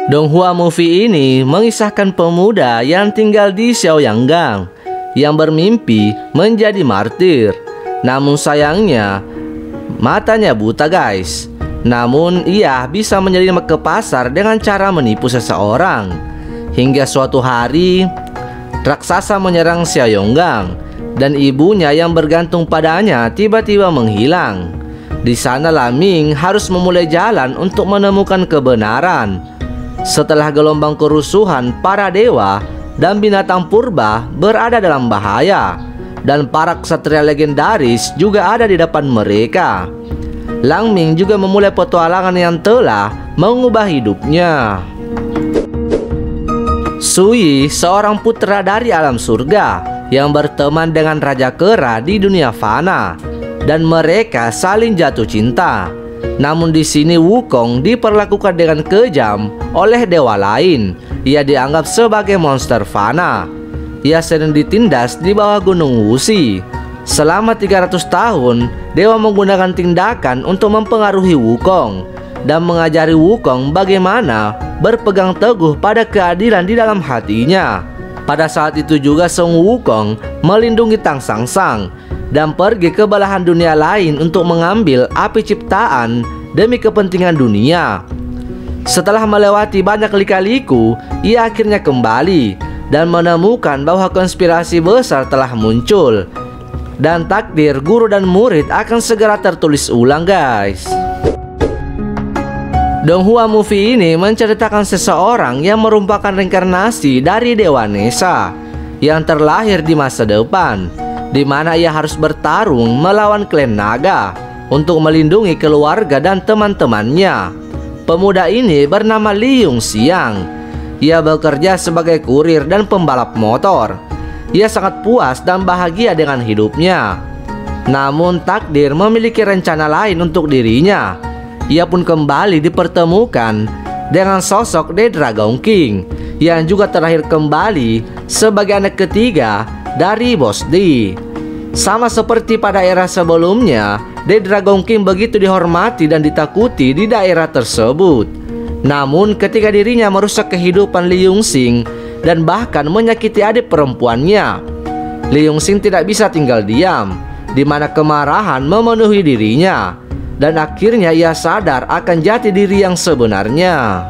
Donghua Movie ini mengisahkan pemuda yang tinggal di Xiaoyanggang yang bermimpi menjadi martir. Namun sayangnya matanya buta guys. Namun ia bisa menyelinap ke pasar dengan cara menipu seseorang. Hingga suatu hari raksasa menyerang Xiaoyanggang dan ibunya yang bergantung padanya tiba-tiba menghilang. Di sana Laming harus memulai jalan untuk menemukan kebenaran. Setelah gelombang kerusuhan, para dewa dan binatang purba berada dalam bahaya, dan para ksatria legendaris juga ada di depan mereka. Lang Ming juga memulai petualangan yang telah mengubah hidupnya. Sui, seorang putra dari alam surga yang berteman dengan Raja Kera di dunia fana, dan mereka saling jatuh cinta. Namun di sini Wukong diperlakukan dengan kejam oleh dewa lain. Ia dianggap sebagai monster fana. Ia sering ditindas di bawah gunung Wuxi. Selama 300 tahun, dewa menggunakan tindakan untuk mempengaruhi Wukong dan mengajari Wukong bagaimana berpegang teguh pada keadilan di dalam hatinya. Pada saat itu juga Song Wukong melindungi Tang Sangsang dan pergi ke belahan dunia lain untuk mengambil api ciptaan demi kepentingan dunia. Setelah melewati banyak lika-liku, ia akhirnya kembali dan menemukan bahwa konspirasi besar telah muncul, dan takdir guru dan murid akan segera tertulis ulang guys. Donghua Movie ini menceritakan seseorang yang merupakan reinkarnasi dari Dewa Nesa yang terlahir di masa depan, di mana ia harus bertarung melawan klan naga untuk melindungi keluarga dan teman-temannya. Pemuda ini bernama Li Yongxiang. Ia bekerja sebagai kurir dan pembalap motor. Ia sangat puas dan bahagia dengan hidupnya. Namun takdir memiliki rencana lain untuk dirinya. Ia pun kembali dipertemukan dengan sosok The Dragon King yang juga terlahir kembali sebagai anak ketiga dari Bos D. Sama seperti pada era sebelumnya, The Dragon King begitu dihormati dan ditakuti di daerah tersebut. Namun ketika dirinya merusak kehidupan Li Yongxing dan bahkan menyakiti adik perempuannya, Li Yongxing tidak bisa tinggal diam, di mana kemarahan memenuhi dirinya, dan akhirnya ia sadar akan jati diri yang sebenarnya.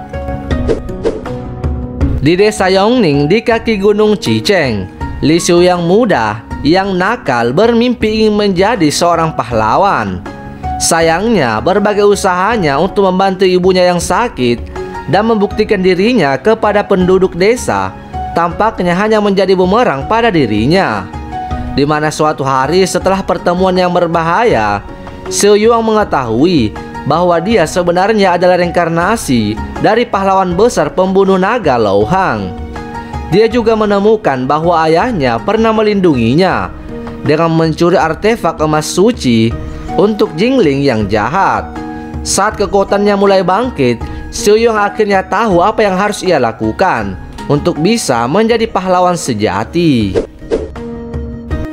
Di desa Yongning di kaki gunung Ciceng, Li Shu yang muda yang nakal bermimpi ingin menjadi seorang pahlawan. Sayangnya berbagai usahanya untuk membantu ibunya yang sakit dan membuktikan dirinya kepada penduduk desa tampaknya hanya menjadi bumerang pada dirinya. Di mana suatu hari setelah pertemuan yang berbahaya, Xiao Yuang mengetahui bahwa dia sebenarnya adalah reinkarnasi dari pahlawan besar pembunuh naga Lo Hang. Dia juga menemukan bahwa ayahnya pernah melindunginya dengan mencuri artefak emas suci untuk Jingling yang jahat. Saat kekuatannya mulai bangkit, Xiao Yuang akhirnya tahu apa yang harus ia lakukan untuk bisa menjadi pahlawan sejati.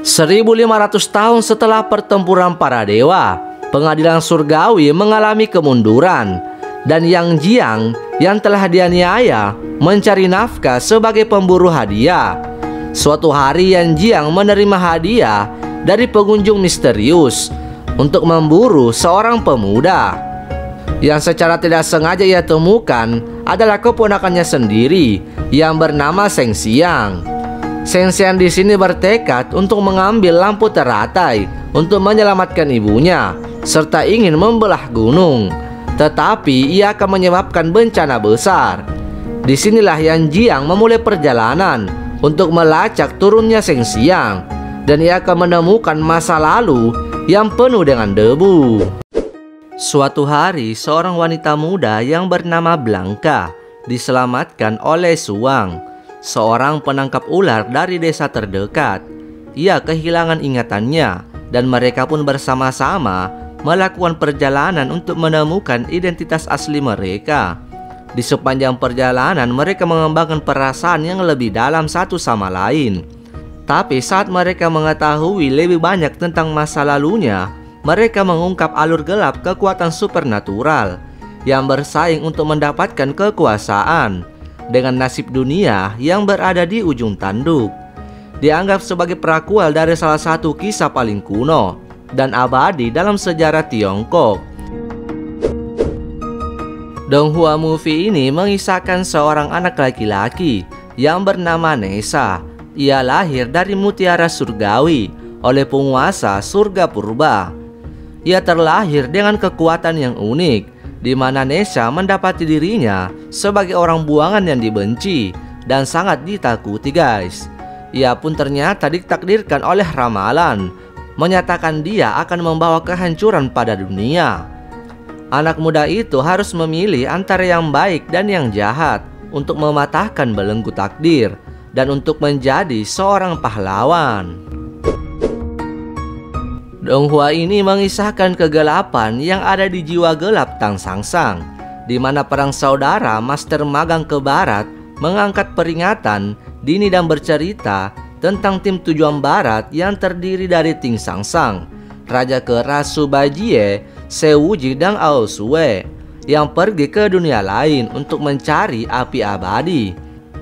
1500 tahun setelah pertempuran para dewa, pengadilan surgawi mengalami kemunduran, dan Yang Jiang yang telah dianiaya mencari nafkah sebagai pemburu hadiah. Suatu hari Yang Jiang menerima hadiah dari pengunjung misterius untuk memburu seorang pemuda yang secara tidak sengaja ia temukan adalah keponakannya sendiri yang bernama Sheng Xiang. Sheng Xiang di sini bertekad untuk mengambil lampu teratai untuk menyelamatkan ibunya serta ingin membelah gunung, tetapi ia akan menyebabkan bencana besar. Disinilah Yang Jiang memulai perjalanan untuk melacak turunnya Sheng Xiang, dan ia akan menemukan masa lalu yang penuh dengan debu. Suatu hari, seorang wanita muda yang bernama Blanca diselamatkan oleh Suang, seorang penangkap ular dari desa terdekat. Ia kehilangan ingatannya, dan mereka pun bersama-sama melakukan perjalanan untuk menemukan identitas asli mereka. Di sepanjang perjalanan, mereka mengembangkan perasaan yang lebih dalam satu sama lain. Tapi saat mereka mengetahui lebih banyak tentang masa lalunya, mereka mengungkap alur gelap kekuatan supernatural yang bersaing untuk mendapatkan kekuasaan, dengan nasib dunia yang berada di ujung tanduk. Dianggap sebagai prequel dari salah satu kisah paling kuno dan abadi dalam sejarah Tiongkok. Donghua Movie ini mengisahkan seorang anak laki-laki yang bernama Nessa. Ia lahir dari mutiara surgawi oleh penguasa surga purba. Ia terlahir dengan kekuatan yang unik, di mana Nessa mendapati dirinya sebagai orang buangan yang dibenci dan sangat ditakuti, guys. Ia pun ternyata ditakdirkan oleh ramalan, menyatakan dia akan membawa kehancuran pada dunia. Anak muda itu harus memilih antara yang baik dan yang jahat untuk mematahkan belenggu takdir dan untuk menjadi seorang pahlawan. Donghua ini mengisahkan kegelapan yang ada di jiwa gelap Tang Sangsang, di mana perang saudara Master Magang ke Barat mengangkat peringatan dini dan bercerita tentang tim tujuan Barat yang terdiri dari Ting Sangsang, Raja Kera Subajie, Sewuji, dan Aosue yang pergi ke dunia lain untuk mencari api abadi.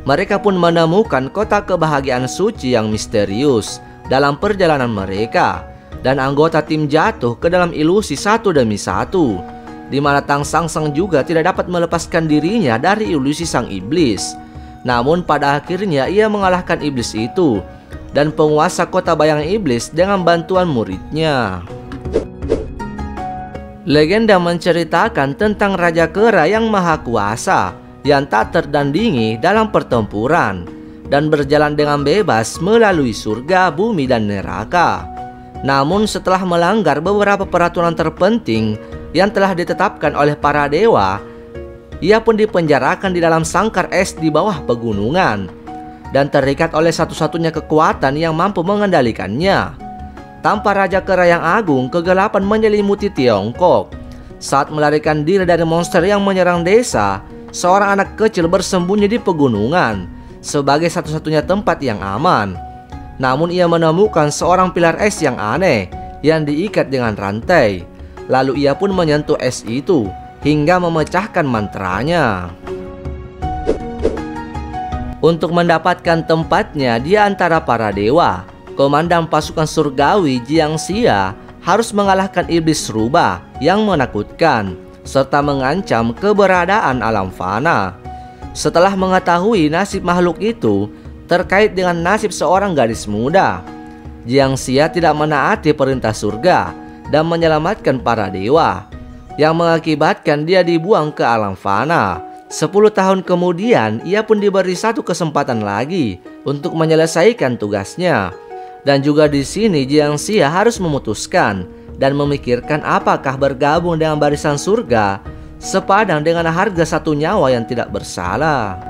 Mereka pun menemukan kota kebahagiaan suci yang misterius dalam perjalanan mereka, dan anggota tim jatuh ke dalam ilusi satu demi satu, di mana Tang Sangsang juga tidak dapat melepaskan dirinya dari ilusi sang iblis. Namun pada akhirnya ia mengalahkan iblis itu dan penguasa kota bayang iblis dengan bantuan muridnya. Legenda menceritakan tentang Raja Kera yang maha kuasa yang tak terdandingi dalam pertempuran dan berjalan dengan bebas melalui surga, bumi, dan neraka. Namun setelah melanggar beberapa peraturan terpenting yang telah ditetapkan oleh para dewa, ia pun dipenjarakan di dalam sangkar es di bawah pegunungan dan terikat oleh satu-satunya kekuatan yang mampu mengendalikannya. Tanpa Raja Kera yang agung, kegelapan menyelimuti Tiongkok. Saat melarikan diri dari monster yang menyerang desa, seorang anak kecil bersembunyi di pegunungan sebagai satu-satunya tempat yang aman. Namun ia menemukan seorang pilar es yang aneh yang diikat dengan rantai. Lalu ia pun menyentuh es itu hingga memecahkan mantranya. Untuk mendapatkan tempatnya di antara para dewa, komandan pasukan surgawi Jiang Xia harus mengalahkan iblis rubah yang menakutkan serta mengancam keberadaan alam fana. Setelah mengetahui nasib makhluk itu terkait dengan nasib seorang gadis muda, Jiang Xia tidak menaati perintah surga dan menyelamatkan para dewa, yang mengakibatkan dia dibuang ke alam fana. 10 tahun kemudian ia pun diberi satu kesempatan lagi untuk menyelesaikan tugasnya. Dan juga di sini Jiang Xia harus memutuskan dan memikirkan apakah bergabung dengan barisan surga sepadang dengan harga satu nyawa yang tidak bersalah.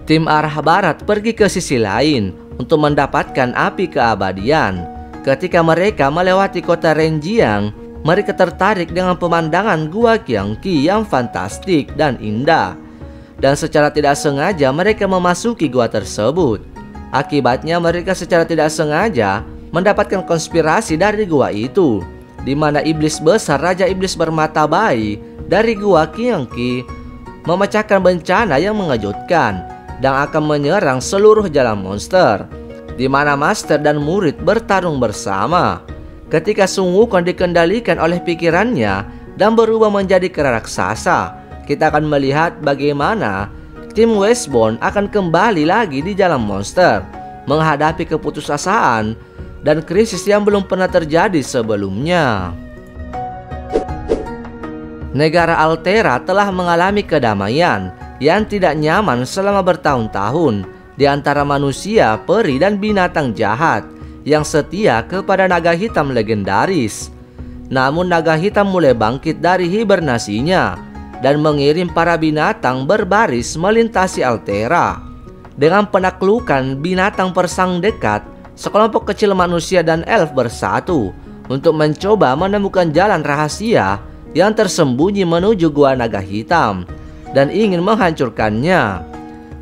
Tim arah barat pergi ke sisi lain untuk mendapatkan api keabadian. Ketika mereka melewati kota Renjiang, mereka tertarik dengan pemandangan Gua Qiangqi yang fantastik dan indah. Dan secara tidak sengaja mereka memasuki gua tersebut. Akibatnya mereka secara tidak sengaja mendapatkan konspirasi dari gua itu, di mana iblis besar Raja Iblis bermata bayi dari Gua Qiangqi memecahkan bencana yang mengejutkan dan akan menyerang seluruh jalan monster, di mana master dan murid bertarung bersama. Ketika Sun Wukong dikendalikan oleh pikirannya dan berubah menjadi kera raksasa, kita akan melihat bagaimana tim Westbone akan kembali lagi di jalan monster, menghadapi keputusasaan dan krisis yang belum pernah terjadi sebelumnya. Negara Altera telah mengalami kedamaian yang tidak nyaman selama bertahun-tahun di antara manusia, peri, dan binatang jahat yang setia kepada naga hitam legendaris. Namun naga hitam mulai bangkit dari hibernasinya dan mengirim para binatang berbaris melintasi Altera. Dengan penaklukan binatang persang dekat, sekelompok kecil manusia dan elf bersatu untuk mencoba menemukan jalan rahasia yang tersembunyi menuju gua naga hitam dan ingin menghancurkannya.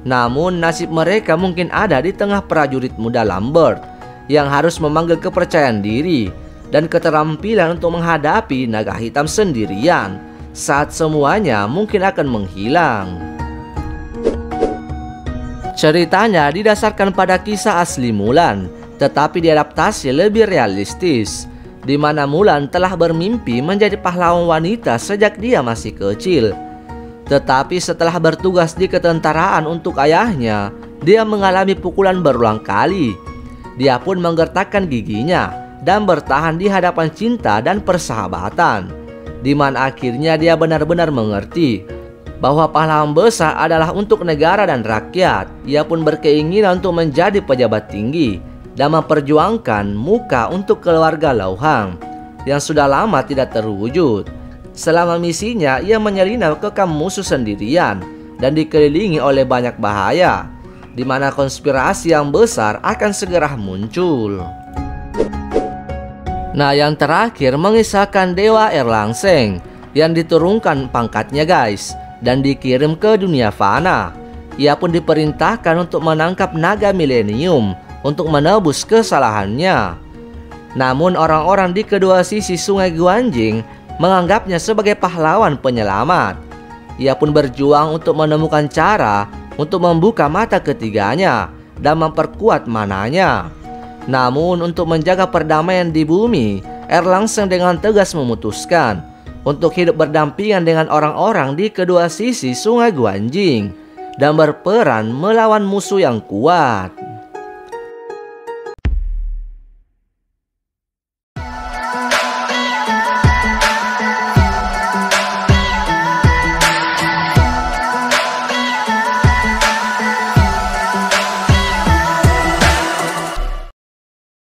Namun nasib mereka mungkin ada di tengah prajurit muda Lambert yang harus memanggil kepercayaan diri dan keterampilan untuk menghadapi naga hitam sendirian saat semuanya mungkin akan menghilang. Ceritanya didasarkan pada kisah asli Mulan, tetapi diadaptasi lebih realistis, di mana Mulan telah bermimpi menjadi pahlawan wanita sejak dia masih kecil. Tetapi setelah bertugas di ketentaraan untuk ayahnya, dia mengalami pukulan berulang kali. Dia pun menggertakkan giginya dan bertahan di hadapan cinta dan persahabatan, di mana akhirnya dia benar-benar mengerti bahwa pahlawan besar adalah untuk negara dan rakyat. Ia pun berkeinginan untuk menjadi pejabat tinggi dan memperjuangkan muka untuk keluarga Lau Hang yang sudah lama tidak terwujud. Selama misinya, ia menyelinap ke kamp musuh sendirian dan dikelilingi oleh banyak bahaya, di mana konspirasi yang besar akan segera muncul. Nah, yang terakhir mengisahkan Dewa Erlangseng yang diturunkan pangkatnya guys, dan dikirim ke dunia fana. Ia pun diperintahkan untuk menangkap naga milenium untuk menebus kesalahannya. Namun orang-orang di kedua sisi sungai Guanjing menganggapnya sebagai pahlawan penyelamat. Ia pun berjuang untuk menemukan cara untuk membuka mata ketiganya dan memperkuat mananya. Namun untuk menjaga perdamaian di bumi, Erlangseng dengan tegas memutuskan untuk hidup berdampingan dengan orang-orang di kedua sisi sungai Guanjing dan berperan melawan musuh yang kuat.